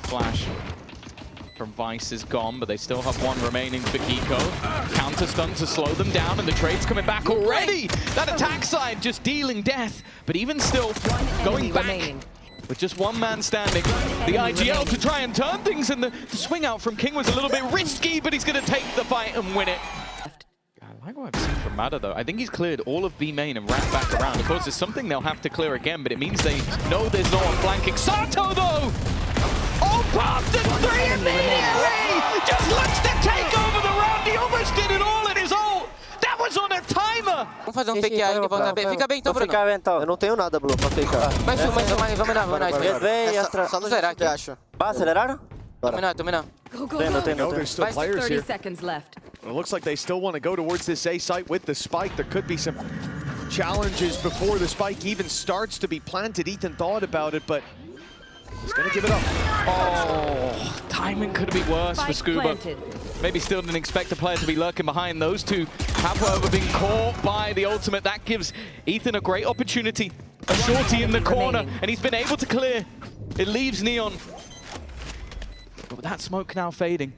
Flash from Vice is gone, but they still have one remaining for Kiko. Counter stun to slow them down, and the trade's coming back already. That attack side just dealing death, but even still going back with just one man standing. The IGL to try and turn things, and the swing out from King was a little bit risky, but he's going to take the fight and win it. I like what I've seen from Mada though. I think he's cleared all of B main and ran back around. Of course, it's something they'll have to clear again, but it means they know there's no one flanking. Sato though! Oh, past the 3 immediately! Just looks to take over the round. He almost did it all in his ult. That was on a timer. Vamos fazer fake aí que volta bem. Fica bem então, Bruno. Fica bem então. Eu não tenho nada, Blue, pra ficar. Mais um, vamos lá, vamos lá. Vem, Só no Será que acha? aceleraram? Dominar. No, there's still players 30 here. seconds left. It looks like they still want to go towards this A site with the spike. There could be some challenges before the spike even starts to be planted. Ethan thought about it, but he's going to give it up. Oh, timing could be worse for Scuba. Planted. Maybe still didn't expect a player to be lurking behind. Those two have, however, been caught by the ultimate. That gives Ethan a great opportunity. A shorty in the corner, and he's been able to clear. It leaves Neon. But with that smoke now fading,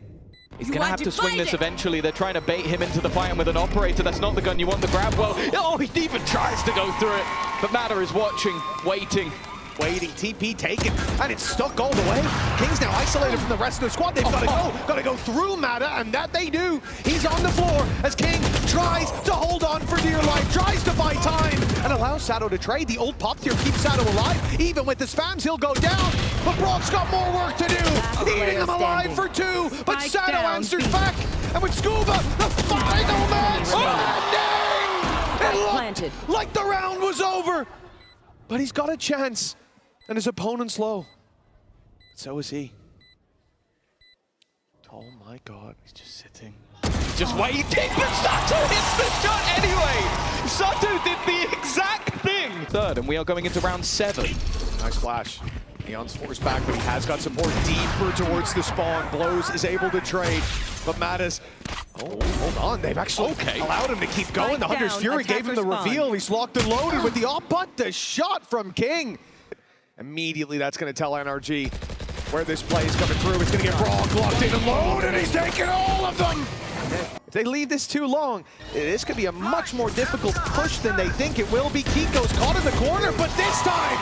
he's going to have to swing this eventually. They're trying to bait him into the fight, and with an operator, that's not the gun you want to grab. Well, oh, he even tries to go through it. But Matter is watching, waiting. TP taken, and it's stuck all the way. King's now isolated from the rest of the squad. They've got to go through Mata, and that they do. He's on the floor as King tries to hold on for dear life, tries to buy time, and allows Sato to trade. The ult pop here keeps Sato alive. Even with the spams, he'll go down, but Brock's got more work to do. Eating him alive for 2, but Sato answers back, and with Scuba, the final man standing! It looked like the round was over, but he's got a chance. And his opponent's low. So is he. Oh my god. He's just sitting. He's just waiting, but Sato hits the shot anyway! Sato did the exact thing! Third, and we are going into round 7. Nice flash. Neon's forced back, but he has got support deeper towards the spawn. Blows is able to trade, but Mattis, oh, hold on, they've actually allowed him to keep going. The Hunter's Fury gave him the reveal. He's locked and loaded with the op, but the shot from King. Immediately, that's going to tell NRG where this play is coming through. It's going to get Brock locked in and loaded, and he's taking all of them! If they leave this too long, this could be a much more difficult push than they think it will be. Kiko's caught in the corner, but this time,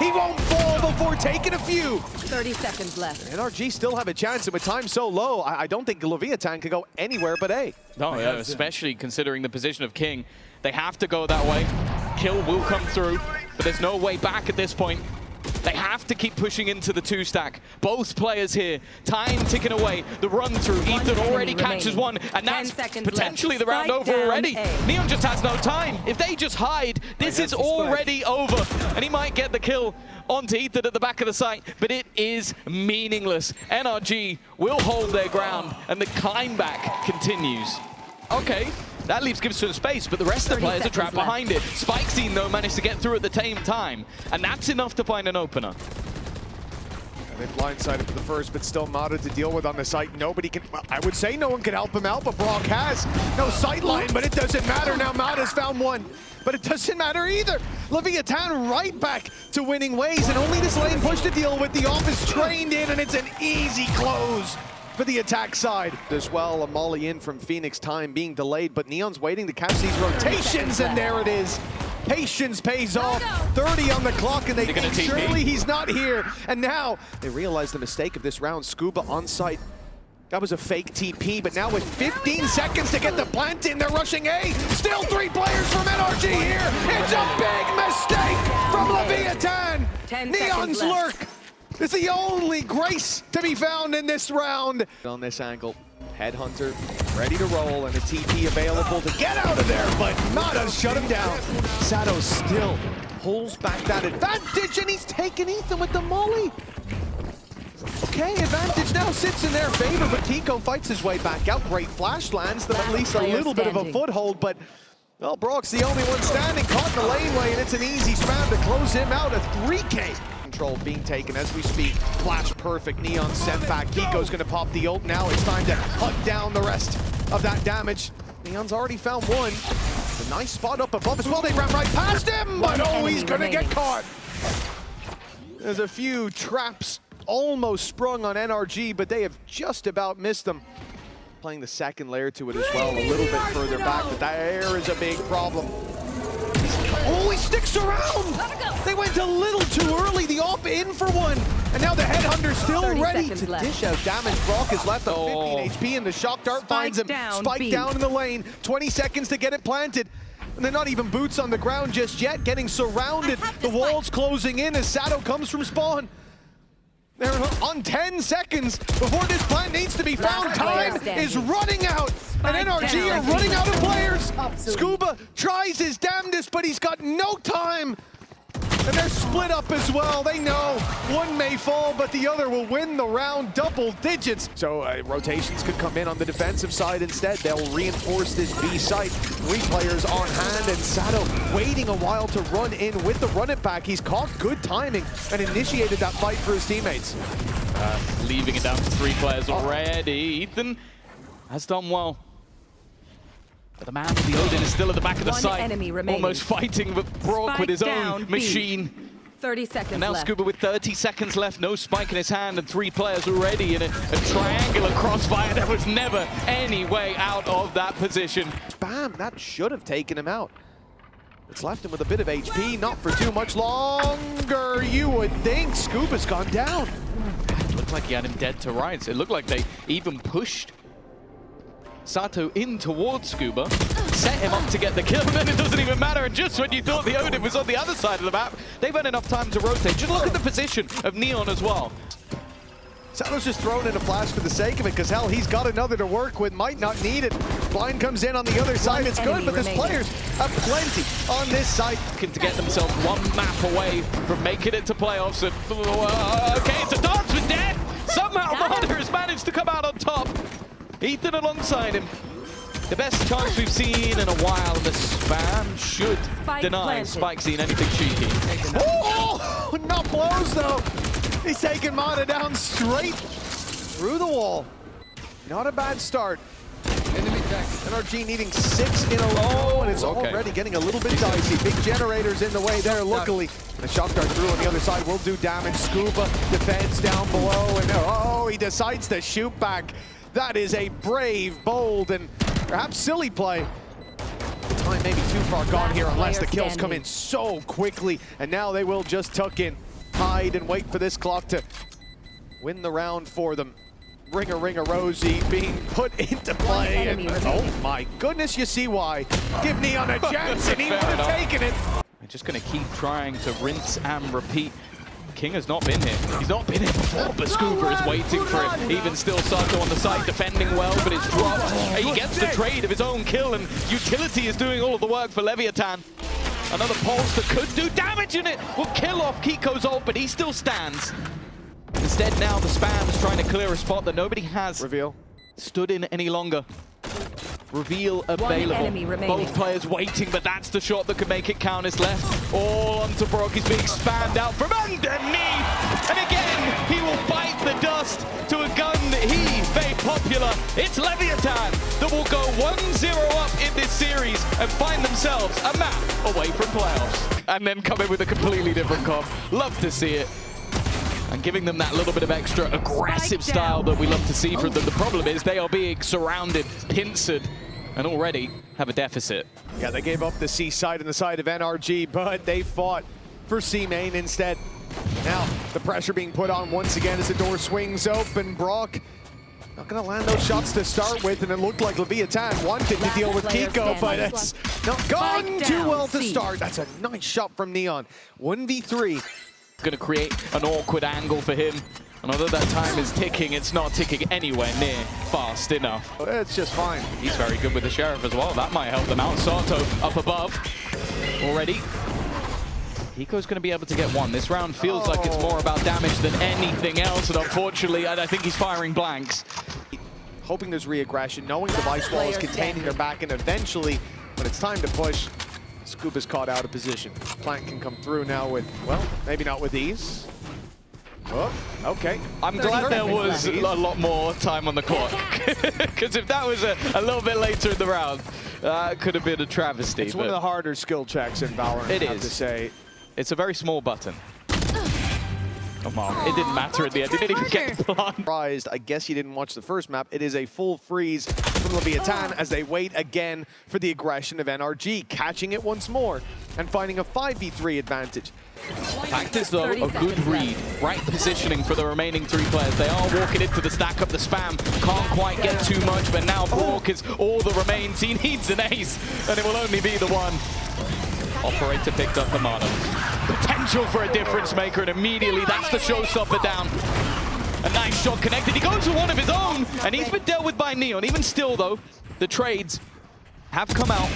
he won't fall before taking a few. 30 seconds left. NRG still have a chance, and with time so low, I don't think Leviathan could go anywhere but A. No, yeah, especially considering the position of King. They have to go that way. Kill will come through, but there's no way back at this point. They have to keep pushing into the 2-stack. Both players here, time ticking away. The run through, Ethan already catches one, and that's potentially the round over already. Neon just has no time. If they just hide, this is already over. And he might get the kill onto Ethan at the back of the site, but it is meaningless. NRG will hold their ground, and the climb back continues. Okay. That leaves Gibbs some space, but the rest of the players are trapped behind it. Spike's team, though, managed to get through at the same time, and that's enough to find an opener. And they blindsided for the first, but still Mata to deal with on the site. Nobody can, well, I would say no one can help him out, but Brock has no sight line, but it doesn't matter. Now Mata's found one, but it doesn't matter either. Leviathan right back to winning ways, and only this lane push to deal with. The office trained in, and it's an easy close for the attack side. As well, a molly in from Phoenix, time being delayed, but Neon's waiting to catch these rotations, and there it is. Patience pays off. 30 on the clock, and they think surely he's not here. And now they realize the mistake of this round. Scuba on site. That was a fake TP, but now with 15 seconds to get the plant in, they're rushing A. Still 3 players from NRG here. It's a big mistake from Leviathan. Neon's lurk. It's the only grace to be found in this round. On this angle, Headhunter ready to roll, and a TP available to get out of there, but Mata's shut him down. Sato still pulls back that advantage, and he's taken Ethan with the molly. Okay, advantage now sits in their favor, but Kiko fights his way back out. Great flash lands them at least a little bit of a foothold, but well, Brock's the only one standing, caught in the laneway, and it's an easy spam to close him out. A 3K. Control being taken as we speak. Flash perfect, Neon sent back. Kiko's gonna pop the ult now. It's time to hunt down the rest of that damage. Neon's already found one. It's a nice spot up above as well. They ran right past him, but oh, he's gonna get caught. There's a few traps almost sprung on NRG, but they have just about missed them. Playing the second layer to it as well, a little bit further back, but there is a big problem. Oh, he sticks around! They went a little too early, the op in for one. And now the headhunter still ready to dish out damage. Brock is left on 15 HP and the shock dart finds him. Spike down in the lane, 20 seconds to get it planted. And they're not even boots on the ground just yet, getting surrounded. The wall's closing in as Sato comes from spawn. They're on 10 seconds before this plant needs to be found. Time is running out, and NRG are running out of players. Scuba tries his damnedest, but he's got no time. And they're split up as well. They know one may fall, but the other will win the round double digits. So rotations could come in on the defensive side instead. They'll reinforce this B site. 3 players on hand, and Sato waiting a while to run in with the run it back. He's caught good timing and initiated that fight for his teammates. Leaving it down to 3 players already. Ethan has done well. But the man with the Odin is still at the back of the site, almost fighting with Brock with his own machine. 30 seconds and now left. Scuba with 30 seconds left, no spike in his hand, and 3 players already in a triangular crossfire. There was never any way out of that position. Bam, that should have taken him out. It's left him with a bit of HP, not for too much longer, you would think. Scuba's gone down. It looked like he had him dead to rights. It looked like they even pushed Sato in towards Scuba, set him up to get the kill, and then it doesn't even matter. And just when you thought the Odin was on the other side of the map, they've had enough time to rotate. Just look at the position of Neon as well. Sato's just throwing in a flash for the sake of it, because hell, he's got another to work with, might not need it. Blind comes in on the other side, it's good, but there's players have plenty on this side. Looking to get themselves 1 map away from making it to playoffs. And, okay, it's a dance with death! Somehow Marder has managed to come out on top. Ethan alongside him. The best chance we've seen in a while. The spam should deny Spike seeing anything cheeky. Oh, not blows though. He's taking Mata down straight through the wall. Not a bad start. NRG needing 6 in a row, and it's already getting a little bit dicey. Big generators in the way there, luckily. The shock dart through on the other side will do damage. Scuba defends down below, and oh, he decides to shoot back. That is a brave, bold, and perhaps silly play. The time may be too far gone here unless the kills come in so quickly. And now they will just tuck in, hide, and wait for this clock to win the round for them. Ring a Rosie being put into play. And, oh my goodness, you see why. Give Neon a chance, and he would have taken it. They're just going to keep trying to rinse and repeat. King has not been here. He's not been here before, but Scuba is waiting for it. Even still, Sato on the side defending well, but it's dropped. He gets the trade of his own kill, and Utility is doing all of the work for Leviathan. Another pulse that could do damage in it will kill off Kiko's ult, but he still stands. Instead, now the spam is trying to clear a spot that nobody has stood in any longer. Reveal available. Both players waiting, but that's the shot that could make it count. Is left all onto Brock. He's being spammed out from underneath. And again, he will bite the dust to a gun that he made popular. It's Leviathan that will go 1-0 up in this series and find themselves a map away from playoffs. And then come in with a completely different comp. Love to see it. And giving them that little bit of extra aggressive style that we love to see from them. The problem is they are being surrounded, pincered, and already have a deficit. Yeah, they gave up the C side and the side of NRG, but they fought for C main instead. Now, the pressure being put on once again as the door swings open. Brock not gonna land those shots to start with, and it looked like Leviathan wanted to deal with Kiko, but it's not gone too well to start. That's a nice shot from Neon. 1v3. Going to create an awkward angle for him. And although that time is ticking, it's not ticking anywhere near fast enough. It's just fine. He's very good with the Sheriff as well. That might help them out. Sato up above already. Kiko's going to be able to get one. This round feels like it's more about damage than anything else. And unfortunately, I think he's firing blanks. Hoping there's re-aggression, knowing the Vice Wall is containing their back, and eventually, when it's time to push, Scuba's caught out of position. Plant can come through now with, well, maybe not with ease. Oh, okay. I'm glad there was a lot more time on the clock. Because if that was a little bit later in the round, it could have been a travesty. It's one of the harder skill checks in Valorant, it I have is. to say. It's a very small button. Come on, it didn't matter at the end. He didn't even get the plant. Surprised, I guess you didn't watch the first map. It is a full freeze from Leviathan as they wait again for the aggression of NRG, catching it once more and finding a 5v3 advantage. Fact is though, a good read, right positioning for the remaining 3 players. They are walking into the stack up the spam, can't quite get too much, but now Brock is all that remains. He needs an ace, and it will only be the one. Operator picked up the mana. Potential for a difference maker, and immediately that's the showstopper down. A nice shot connected. He goes for one of his own, and he's been dealt with by Neon. Even still though, the trades have come out.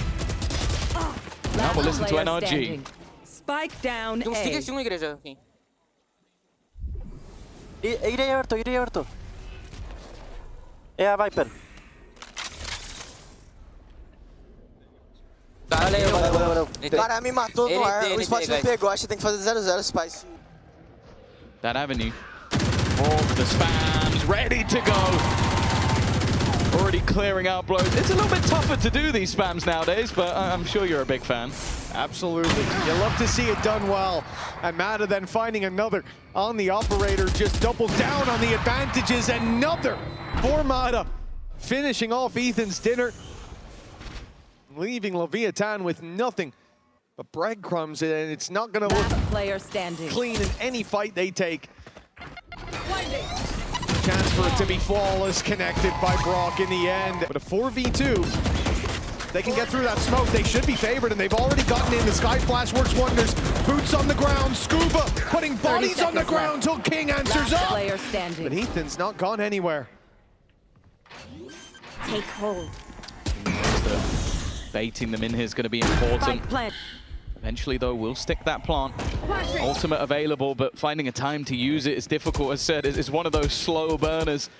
Now we'll listen to NRG. Spike down Yung A. stickers yung igreja. Okay. Irei aberto. É a Viper. Valeu. Cara, me matou no ar, o spot não pegou, acho que tem que fazer 0-0 Spice. That avenue. Oh, the spam's ready to go. Already clearing out blows. It's a little bit tougher to do these spams nowadays, but I'm sure you're a big fan. Absolutely. You love to see it done well. And Mata then finding another on the operator, just doubles down on the advantages. Another for Mata, finishing off Ethan's dinner, leaving Leviathan with nothing but breadcrumbs, and it's not going to look Player standing. clean in any fight they take. Chance for it to be flawless, connected by Brock in the end. But a 4v2, they can get through that smoke. They should be favored, and they've already gotten in. The Sky Flash works wonders. Boots on the ground, Scuba putting bodies on the ground till King answers up. Player standing. But Ethan's not gone anywhere. Take hold. Baiting them in here is going to be important. Spike plant. Eventually, though, we'll stick that plant. Ultimate available, but finding a time to use it is difficult. As said, it's one of those slow burners.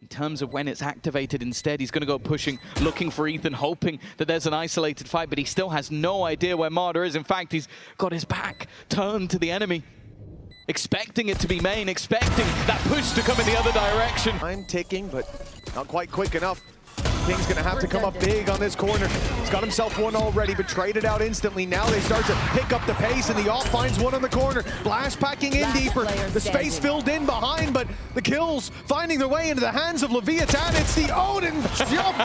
In terms of when it's activated instead, he's going to go pushing, looking for Ethan, hoping that there's an isolated fight, but he still has no idea where Marder is. In fact, he's got his back turned to the enemy, expecting it to be main, expecting that push to come in the other direction. Time ticking, but not quite quick enough. King's gonna have to come up big on this corner. He's got himself one already, but traded out instantly. Now they start to pick up the pace, and the off finds one on the corner. Blast packing in deeper. The space filled in behind, but the kills finding their way into the hands of Leviathan. It's the Odin jump,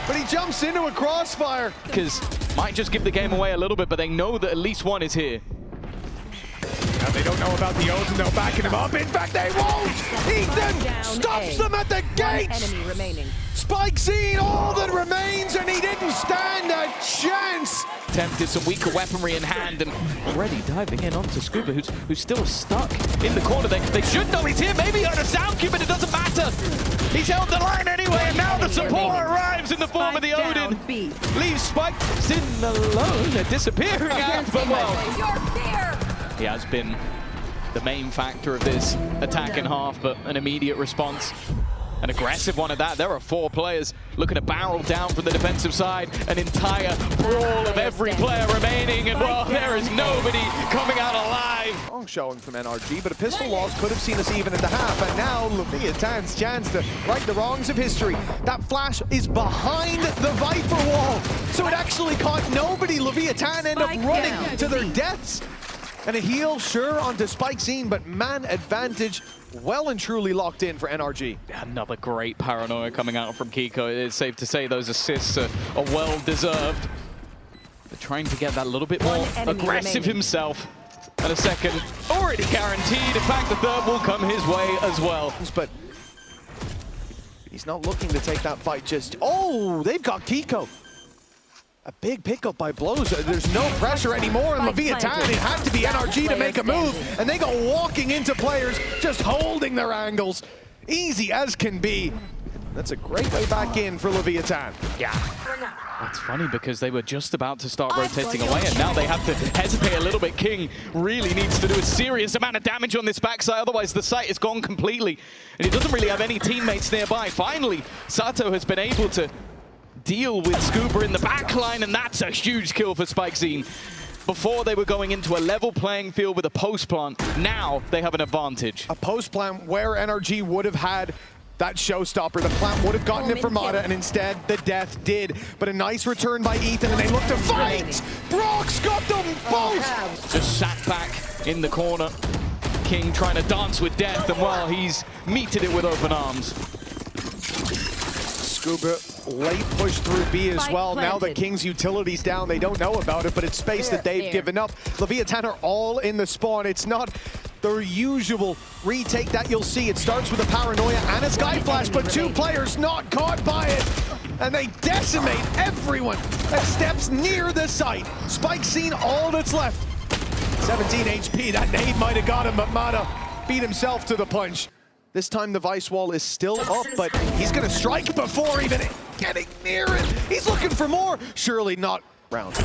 but he jumps into a crossfire. Because might just give the game away a little bit, but they know that at least one is here. Now they don't know about the Odin, though, backing him up. In fact, they won't! Ethan stops them at the gates! Enemy remaining. Spike seen all that remains, and he didn't stand a chance! Tempted some weaker weaponry in hand, and already diving in onto Scuba, who's still stuck in the corner. They should know he's here. Maybe on a sound cube, but it doesn't matter. He's held the line anyway, and now the support arrives in the form of the Odin. Leaves Spike Sin alone. They're disappearing out, but well. He has been the main factor of this attack in half, but an immediate response. An aggressive one at that. There are 4 players looking to barrel down from the defensive side. An entire brawl of every player remaining, and well, there is nobody coming out alive. Strong showing from NRG, but a pistol loss could have seen us even at the half, and now Leviathan's chance to right the wrongs of history. That flash is behind the Viper wall, so it actually caught nobody. Leviathan end up running to their deaths. And a heal, sure, onto Spike Scene, but man advantage well and truly locked in for NRG. Another great paranoia coming out from Kiko. It is safe to say those assists are well-deserved. They're trying to get that a little bit more aggressive himself. And a second already guaranteed. In fact, the third will come his way as well. But he's not looking to take that fight just... Oh, they've got Kiko. A big pickup by Blows. There's no pressure anymore in Leviathan. It had to be NRG to make a move, and they go walking into players, just holding their angles. Easy as can be. That's a great way back in for Leviathan. Yeah. That's funny because they were just about to start rotating away, and now they have to hesitate a little bit. King really needs to do a serious amount of damage on this backside, otherwise the site is gone completely. And he doesn't really have any teammates nearby. Finally, Sato has been able to deal with Scuba in the backline, and that's a huge kill for Spike Scene. Before they were going into a level playing field with a post plant, now they have an advantage. A post plant where NRG would have had that showstopper. The plant would have gotten it for Mata, and instead the death did. But a nice return by Ethan, and they look to fight! Brock's got them both! Just sat back in the corner. King trying to dance with death, and well, he's meted it with open arms. Scuba late push through B as well. Now that planted. King's utility's down, they don't know about it, but it's space that they've given up. Leviathan are all in the spawn. It's not the usual retake that you'll see. It starts with a paranoia and a sky flash, but two players not caught by it. And they decimate everyone that steps near the site. Spike's seen all that's left. 17 HP, that nade might have got him, but Mata beat himself to the punch. This time the Vice Wall is still up, but he's gonna strike before even getting near it. He's looking for more. Surely not round.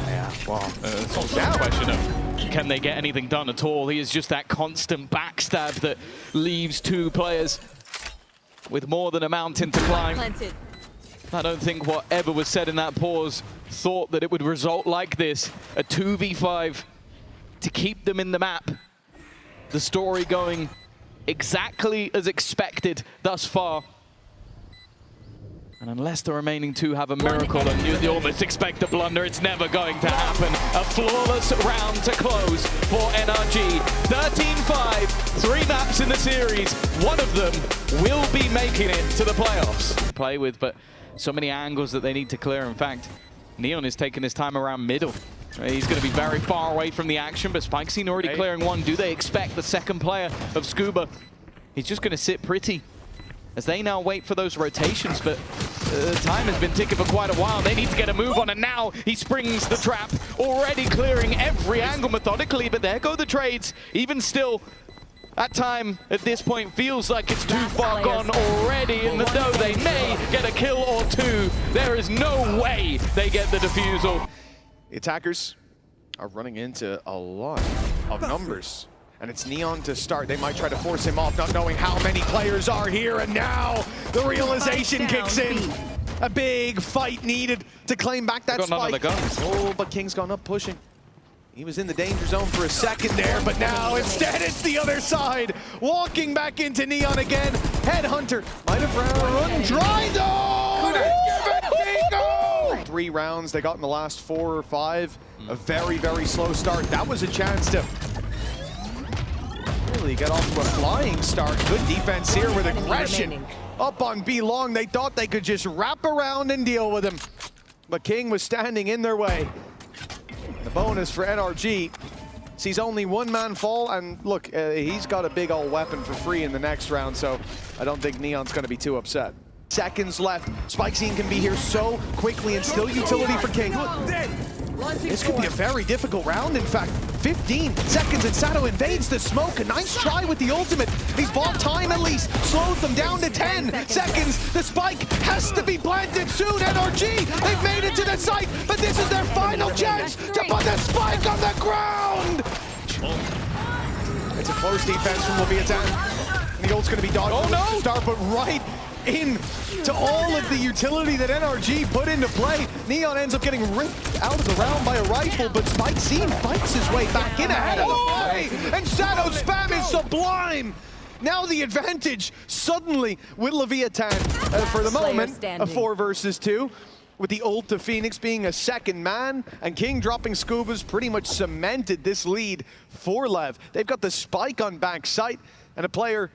Yeah, well, it's also a question of can they get anything done at all? He is just that constant backstab that leaves two players with more than a mountain to climb. I don't think whatever was said in that pause thought that it would result like this. A 2v5 to keep them in the map. The story going exactly as expected thus far. And unless the remaining two have a miracle and you almost expect a blunder, it's never going to happen. A flawless round to close for NRG. 13-5, 3 maps in the series. One of them will be making it to the playoffs. Play with, but so many angles that they need to clear. In fact, Neon is taking his time around middle. He's going to be very far away from the action, but Spike's seen already clearing one. Do they expect the second player of Scuba? He's just going to sit pretty as they now wait for those rotations, but time has been ticking for quite a while. They need to get a move on, and now he springs the trap, already clearing every angle methodically, but there go the trades. Even still, that time at this point feels like it's too far gone already, and though they may get a kill or two, there is no way they get the defusal. The attackers are running into a lot of numbers. And it's Neon to start. They might try to force him off, not knowing how many players are here. And now the realization kicks in. A big fight needed to claim back that spike. Oh, but King's gone up pushing. He was in the danger zone for a second there, but now instead it's the other side. Walking back into Neon again. Headhunter might have run dry though. Bingo! 3 rounds they got in the last 4 or 5. A very, very slow start. That was a chance to really get off to a flying start. Good defense here with aggression. Up on B long, they thought they could just wrap around and deal with him. But King was standing in their way. The bonus for NRG sees only one man fall, and look, he's got a big old weapon for free in the next round, so I don't think Neon's gonna be too upset. Seconds left. Spike Scene can be here so quickly, and still utility for King. This could be a very difficult round, in fact. 15 seconds and Sato invades the smoke. A nice try with the ultimate. He's bought time at least, slowed them down to 10 seconds. The spike has to be planted soon. NRG, they've made it to the site, but this is their final chance to put the spike on the ground. It's a close defense from Leviathan. And the ult's gonna be dodged from the start, but right in to all of the utility that NRG put into play. Neon ends up getting ripped out of the round by a rifle, but Spike Scene fights his way back in ahead of the play. And Shadow's spam is sublime. Now the advantage suddenly with Leviathan for the moment, a 4 versus 2. With the ult of Phoenix being a second man, and King dropping Scuba's pretty much cemented this lead for Lev. They've got the spike on back site, and a player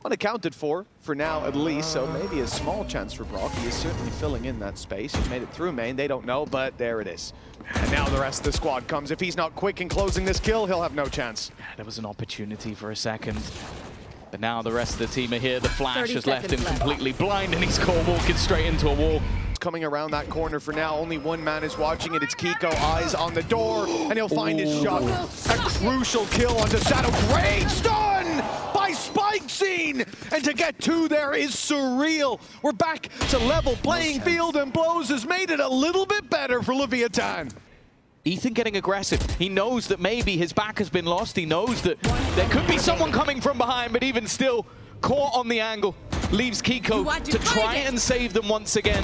unaccounted for now at least, so maybe a small chance for Brock. He is certainly filling in that space. He's made it through main, they don't know, but there it is. And now the rest of the squad comes. If he's not quick in closing this kill, he'll have no chance. There was an opportunity for a second, but now the rest of the team are here. The flash has left him completely blind, and he's caught walking straight into a wall. Coming around that corner for now. Only one man is watching it. It's Kiko, eyes on the door, and he'll find his shot. A crucial kill onto Sato. Great stun by Spike Scene! And to get 2 there is surreal. We're back to level playing field, and Blows has made it a little bit better for Leviathan. Ethan getting aggressive. He knows that maybe his back has been lost. He knows that there could be someone coming from behind, but even still, caught on the angle. Leaves Kiko to try and save them once again.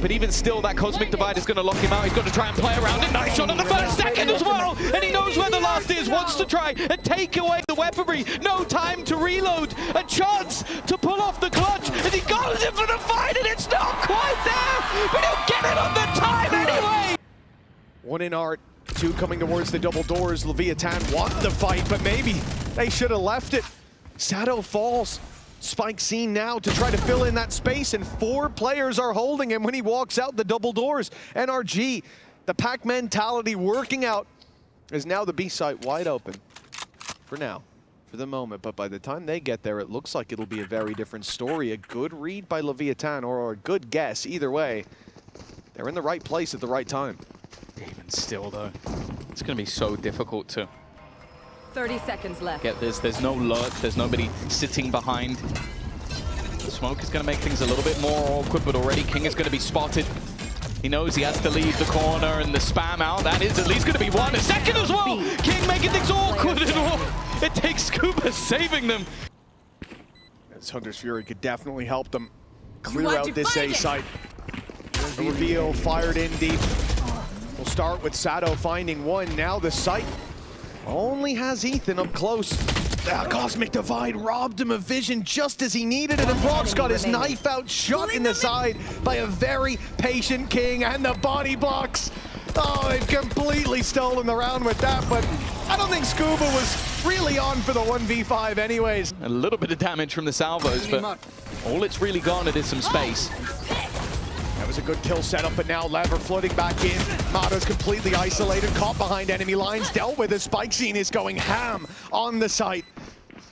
But even still, that Cosmic Divide is going to lock him out. He's got to try and play around it. Nice shot on the first second as well. And he knows where the last is. Wants to try and take away the weaponry. No time to reload. A chance to pull off the clutch. And he goes in for the fight, and it's not quite there. But he'll get it on the time anyway. One in art, Two coming towards the double doors. Leviathan want the fight, but maybe they should have left it. Sato falls. Spike seen now to try to fill in that space, and 4 players are holding him when he walks out the double doors. NRG, the pack mentality working out, is now the B site wide open. For now, for the moment, but by the time they get there, it looks like it'll be a very different story. A good read by Leviathan, or a good guess, either way. They're in the right place at the right time. Even still, though, it's going to be so difficult to 30 seconds left. get this. There's no lurk. There's nobody sitting behind. The smoke is going to make things a little bit more awkward, but already King is going to be spotted. He knows he has to leave the corner, and the spam out, that is at least going to be 1. A second as well! King making things awkward, and it takes Scuba saving them. As Hunter's Fury could definitely help them clear out this A site. The reveal fired in deep. We'll start with Sato finding 1. Now the site only has Ethan up close. That Cosmic Divide robbed him of vision just as he needed it, and Brock's got his knife out, shot in the side by a very patient King, and the body blocks. Oh, they've completely stolen the round with that, but I don't think Scuba was really on for the 1v5 anyways. A little bit of damage from the salvos, but all it's really garnered is some space. That was a good kill setup, but now Lever floating back in. Mata's completely isolated, caught behind enemy lines, dealt with as Spike Scene is going ham on the site.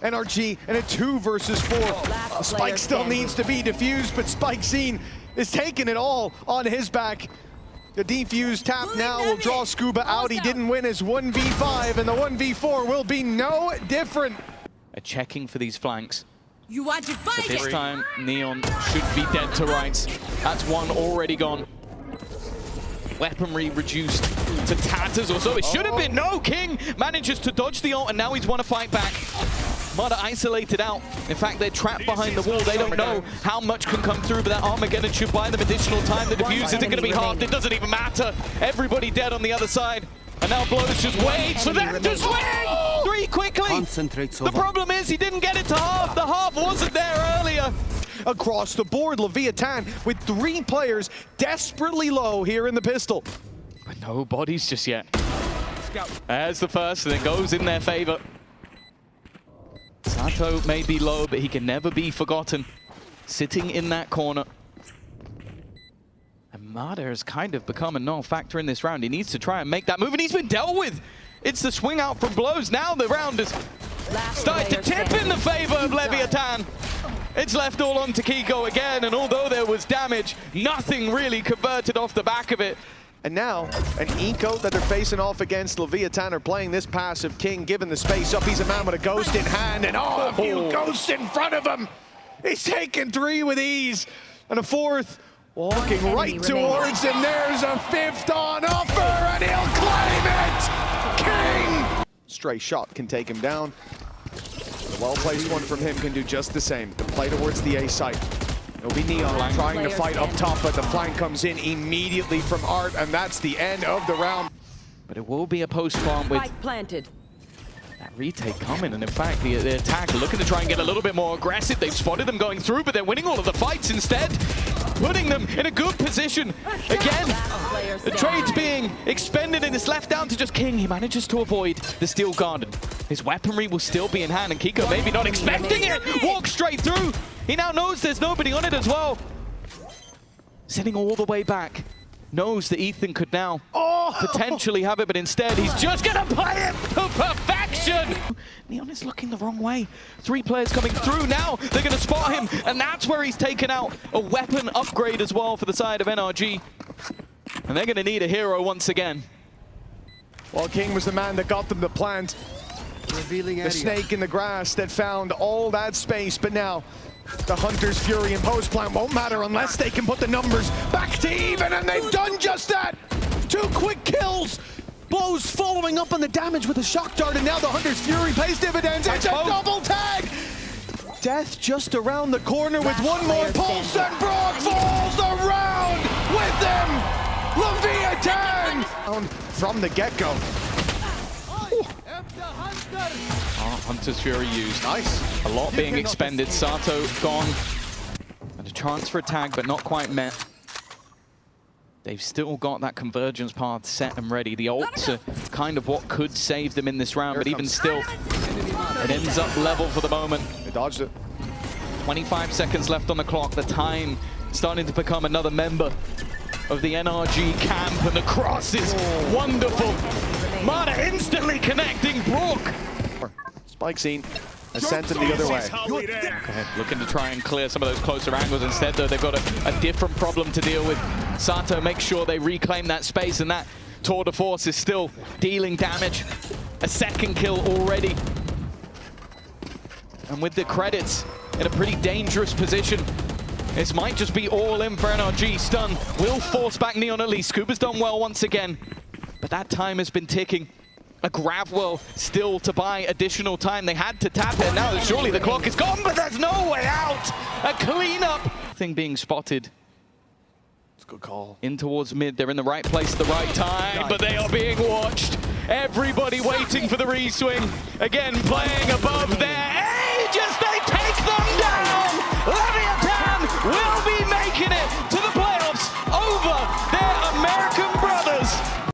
NRG in a 2 versus 4. Spike still needs to be defused, but Spike Scene is taking it all on his back. The defuse tap now will draw Scuba out. He didn't win his 1v5, and the 1v4 will be no different. Checking for these flanks. You want to fight This time, Neon should be dead to rights. That's 1 already gone. Weaponry reduced to tatters or so. It should have been. No, King manages to dodge the ult, and now he's won a fight back. Mata isolated out. In fact, they're trapped behind the wall. They don't know how much can come through, but that Armageddon should buy them additional time. The defuse isn't going to be halved. It doesn't even matter. Everybody dead on the other side. And now Blows just waits for them to swing! 3 quickly! The problem is he didn't get it to half. The half wasn't there earlier. Across the board, Leviathan with 3 players desperately low here in the pistol. But no bodies just yet. There's the first, and it goes in their favor. Sato may be low, but he can never be forgotten. Sitting in that corner. And Mata has kind of become a non-factor in this round. He needs to try and make that move, and he's been dealt with. It's the swing out from Blows. Now the round is starting to tip in the favor of Leviathan. It's left all on to Kiko again, and although there was damage, nothing really converted off the back of it. And now, an eco that they're facing off against. Leviathan are playing this passive. King given the space up. He's a man with a ghost in hand, and a few ghosts in front of him. He's taking 3 with ease, and a 4th walking right towards him. There's a 5th on offer, and he'll claim it! King! Stray shot can take him down. The well-placed one from him can do just the same. The play towards the A site. It'll be Neon trying to fight up top, but the flank comes in immediately from Art, and that's the end of the round. But it will be a post-plant with planted. that retake coming, and in fact, the attack looking to try and get a little bit more aggressive. They've spotted them going through, but they're winning all of the fights instead, putting them in a good position. Again, the trade's being expended, and it's left down to just King. He manages to avoid the Steel Garden. His weaponry will still be in hand, and Kiko maybe not expecting it. Walks straight through. He now knows there's nobody on it as well. Sitting all the way back. Knows that Ethan could now potentially have it, but instead he's just gonna play it to perfection! Neon is looking the wrong way. 3 players coming through now. They're gonna spot him, and that's where he's taken out a weapon upgrade as well for the side of NRG. And they're gonna need a hero once again. Well, King was the man that got them to plant. The snake in the grass that found all that space, but now the Hunter's Fury and post-plant won't matter unless they can put the numbers back to even, and they've done just that! 2 quick kills! Blows following up on the damage with a shock dart, and now the Hunter's Fury pays dividends. It's a double tag! Death just around the corner with 1 more pulse, and Brock falls around with them! Leviathan! From the get-go. Hunter's Fury used. Nice. A lot being expended. Sato gone. And a chance for a tag, but not quite met. They've still got that convergence path set and ready. The ults are kind of what could save them in this round, but even still, it ends up level for the moment. They dodged it. 25 seconds left on the clock. The time starting to become another member of the NRG camp, and the cross is wonderful. Mata instantly connecting Brook. Spike scene has sent him the other way. Okay, looking to try and clear some of those closer angles. Instead, though, they've got a different problem to deal with. Sato makes sure they reclaim that space, and that tour de force is still dealing damage. A second kill already. And with the credits in a pretty dangerous position, this might just be all in for NRG. Stun will force back Neon at least. Scuba's done well once again, but that time has been ticking. A Gravwell still to buy additional time. They had to tap it. Now surely the clock is gone, but there's no way out. A cleanup. Thing being spotted. It's a good call. In towards mid. They're in the right place at the right time, but they are being watched. Everybody waiting for the re-swing. Again, playing above their